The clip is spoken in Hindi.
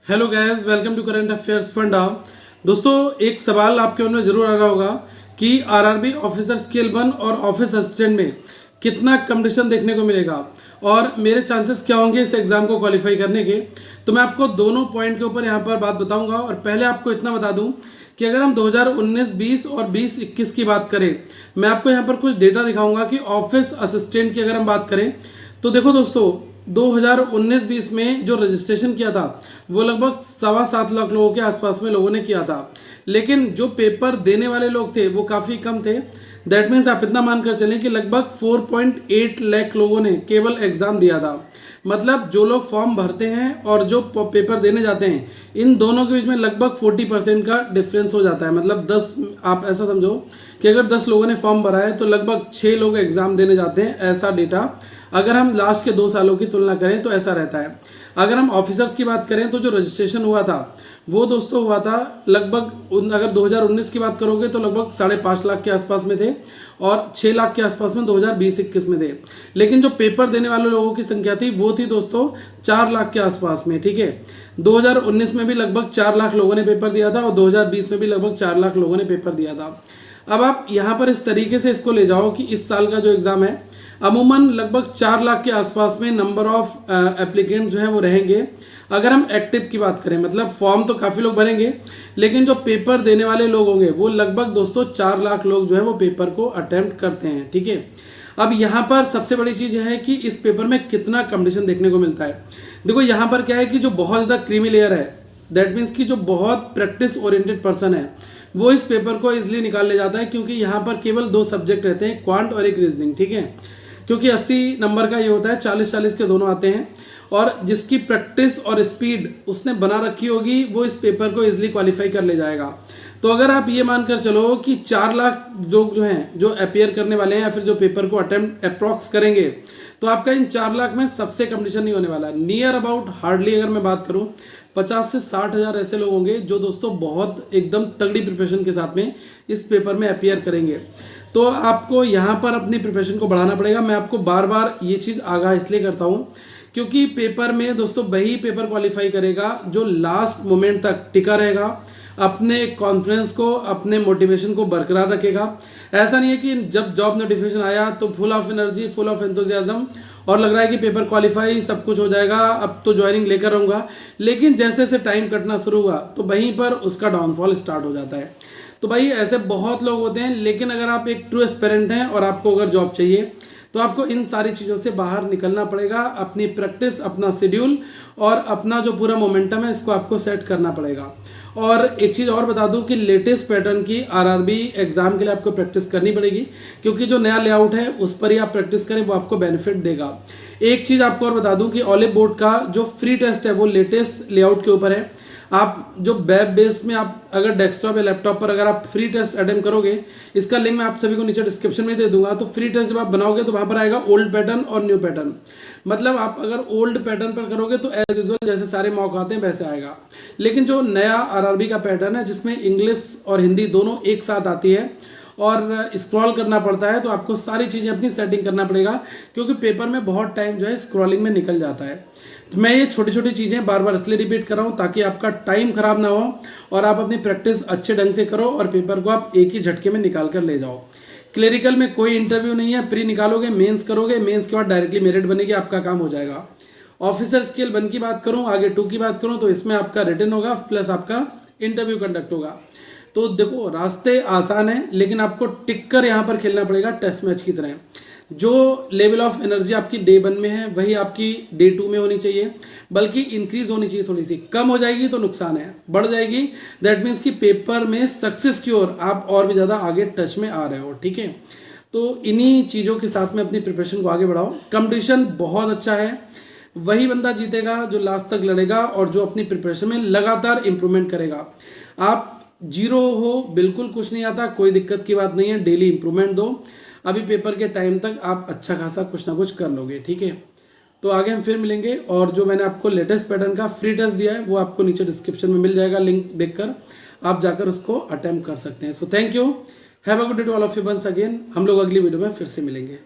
Hello guys, welcome to current affairs funda. दोस्तों, एक सवाल आपके मन में जरूर आ रहा होगा कि आरआरबी ऑफिसर स्केल 1 और ऑफिस असिस्टेंट में कितना कंपटीशन देखने को मिलेगा और मेरे चांसेस क्या होंगे इस एग्जाम को क्वालिफाई करने के। तो मैं आपको दोनों पॉइंट के ऊपर यहाँ पर बात बताऊंगा। और पहले आपको इतना बता दूं कि अगर हम 2019-20 और 20-21 की बात करें, मैं आपको यहाँ पर कुछ डेटा दिखाऊंगा कि ऑफिस असिस्टेंट की अगर हम बात करें तो देखो दोस्तों, 2019-20 में जो रजिस्ट्रेशन किया था वो लगभग 7.25 लाख लोगों के आसपास में लोगों ने किया था, लेकिन जो पेपर देने वाले लोग थे वो काफ़ी कम थे। दैट मीन्स आप इतना मानकर चलें कि लगभग 4.8 लाख लोगों ने केवल एग्जाम दिया था। मतलब जो लोग फॉर्म भरते हैं और जो पेपर देने जाते हैं, इन दोनों के बीच में लगभग 40% का डिफरेंस हो जाता है। मतलब 10, आप ऐसा समझो कि अगर 10 लोगों ने फॉर्म भरा है तो लगभग 6 लोग एग्जाम देने जाते हैं। ऐसा डेटा अगर हम लास्ट के 2 सालों की तुलना करें तो ऐसा रहता है। अगर हम ऑफिसर्स की बात करें तो जो रजिस्ट्रेशन हुआ था वो दोस्तों हुआ था लगभग, अगर 2019 की बात करोगे तो लगभग 5.5 लाख के आसपास में थे और 6 लाख के आसपास में 2020-21 में थे। लेकिन जो पेपर देने वाले लोगों की संख्या थी वो थी दोस्तों 4 लाख के आसपास में। ठीक है, 2019 में भी लगभग 4 लाख लोगों ने पेपर दिया था और 2020 में भी लगभग 4 लाख लोगों ने पेपर दिया था। अब आप यहाँ पर इस तरीके से इसको ले जाओ कि इस साल का जो एग्ज़ाम है अमूमन लगभग 4 लाख के आसपास में नंबर ऑफ एप्लीकेंट जो है वो रहेंगे। अगर हम एक्टिव की बात करें, मतलब फॉर्म तो काफ़ी लोग भरेंगे, लेकिन जो पेपर देने वाले लोग होंगे वो लगभग दोस्तों 4 लाख लोग जो है वो पेपर को अटेम्प्ट करते हैं। ठीक है, अब यहाँ पर सबसे बड़ी चीज़ है कि इस पेपर में कितना कंपटीशन देखने को मिलता है। देखो यहाँ पर क्या है कि जो बहुत ज़्यादा क्रीमी लेयर है, दैट मीन्स कि जो बहुत प्रैक्टिस ओरिएंटेड पर्सन है वो इस पेपर को इजिली निकाल ले जाता है, क्योंकि यहाँ पर केवल 2 सब्जेक्ट रहते हैं, क्वांट और एक रीजनिंग। ठीक है, क्योंकि 80 नंबर का ये होता है, 40-40 के दोनों आते हैं, और जिसकी प्रैक्टिस और स्पीड उसने बना रखी होगी वो इस पेपर को इजिली क्वालिफाई कर ले जाएगा। तो अगर आप ये मानकर चलो कि 4 लाख लोग जो हैं जो अपियर करने वाले हैं या फिर जो पेपर को अटेम्प्ट अप्रॉक्स करेंगे, तो आपका इन 4 लाख में सबसे कंपटीशन नहीं होने वाला। नियर अबाउट हार्डली अगर मैं बात करूं 50 से 60 हज़ार ऐसे लोग होंगे जो दोस्तों बहुत एकदम तगड़ी प्रिपरेशन के साथ में इस पेपर में अपियर करेंगे। तो आपको यहाँ पर अपनी प्रिपरेशन को बढ़ाना पड़ेगा। मैं आपको बार बार ये चीज़ आगाह इसलिए करता हूँ क्योंकि पेपर में दोस्तों वही पेपर क्वालिफाई करेगा जो लास्ट मोमेंट तक टिका रहेगा, अपने कॉन्फिडेंस को, अपने मोटिवेशन को बरकरार रखेगा। ऐसा नहीं है कि जब जॉब नोटिफिकेशन आया तो full of energy, full of enthusiasm और लग रहा है कि पेपर क्वालिफाई सब कुछ हो जाएगा, अब तो ज्वाइनिंग लेकर रहूँगा, लेकिन जैसे जैसे टाइम कटना शुरू हुआ तो वहीं पर उसका डाउनफॉल स्टार्ट हो जाता है। तो भाई ऐसे बहुत लोग होते हैं, लेकिन अगर आप एक ट्रू एस्पिरेंट हैं और आपको अगर जॉब चाहिए तो आपको इन सारी चीज़ों से बाहर निकलना पड़ेगा। अपनी प्रैक्टिस, अपना शेड्यूल और अपना जो पूरा मोमेंटम है इसको आपको सेट करना पड़ेगा। और एक चीज़ और बता दूं कि लेटेस्ट पैटर्न की आरआरबी एग्जाम के लिए आपको प्रैक्टिस करनी पड़ेगी, क्योंकि जो नया लेआउट है उस पर ही आप प्रैक्टिस करें, वो आपको बेनिफिट देगा। एक चीज़ आपको और बता दूं कि ऑलिव बोर्ड का जो फ्री टेस्ट है वो लेटेस्ट लेआउट के ऊपर है। आप जो वेब बेस्ड में आप अगर डेस्कटॉप या लैपटॉप पर अगर आप फ्री टेस्ट अटेम्प्ट करोगे, इसका लिंक मैं आप सभी को नीचे डिस्क्रिप्शन में दे दूंगा। तो फ्री टेस्ट जब आप बनाओगे तो वहाँ पर आएगा ओल्ड पैटर्न और न्यू पैटर्न। मतलब आप अगर ओल्ड पैटर्न पर करोगे तो एज यूजुअल जैसे सारे मॉक आते हैं वैसे आएगा, लेकिन जो नया आरआरबी का पैटर्न है जिसमें इंग्लिश और हिंदी दोनों एक साथ आती है और स्क्रॉल करना पड़ता है, तो आपको सारी चीज़ें अपनी सेटिंग करना पड़ेगा, क्योंकि पेपर में बहुत टाइम जो है स्क्रॉलिंग में निकल जाता है। तो मैं ये छोटी छोटी चीज़ें बार बार इसलिए रिपीट कर रहा हूँ ताकि आपका टाइम खराब ना हो और आप अपनी प्रैक्टिस अच्छे ढंग से करो और पेपर को आप एक ही झटके में निकाल कर ले जाओ। क्लेरिकल में कोई इंटरव्यू नहीं है, प्री निकालोगे, मेंस करोगे, मेंस के बाद डायरेक्टली मेरिट बनेगी, आपका काम हो जाएगा। ऑफिसर स्केल 1 की बात करूँ, आगे 2 की बात करूँ, तो इसमें आपका रिटन होगा प्लस आपका इंटरव्यू कंडक्ट होगा। तो देखो रास्ते आसान है, लेकिन आपको टिक कर यहाँ पर खेलना पड़ेगा टेस्ट मैच की तरह। जो लेवल ऑफ एनर्जी आपकी डे 1 में है वही आपकी डे 2 में होनी चाहिए, बल्कि इंक्रीज होनी चाहिए। थोड़ी सी कम हो जाएगी तो नुकसान है, बढ़ जाएगी दैट मीन्स कि पेपर में सक्सेस की ओर आप और भी ज़्यादा आगे टच में आ रहे हो। ठीक है, तो इन्हीं चीज़ों के साथ में अपनी प्रिपरेशन को आगे बढ़ाओ। कंपटीशन बहुत अच्छा है, वही बंदा जीतेगा जो लास्ट तक लड़ेगा और जो अपनी प्रिपरेशन में लगातार इंप्रूवमेंट करेगा। आप जीरो हो, बिल्कुल कुछ नहीं आता, कोई दिक्कत की बात नहीं है, डेली इंप्रूवमेंट दो। अभी पेपर के टाइम तक आप अच्छा खासा कुछ ना कुछ कर लोगे। ठीक है, तो आगे हम फिर मिलेंगे। और जो मैंने आपको लेटेस्ट पैटर्न का फ्री टेस्ट दिया है वो आपको नीचे डिस्क्रिप्शन में मिल जाएगा, लिंक देखकर आप जाकर उसको अटेम्प्ट कर सकते हैं। So thank you, have a good day to all of you once again. हम लोग अगली वीडियो में फिर से मिलेंगे।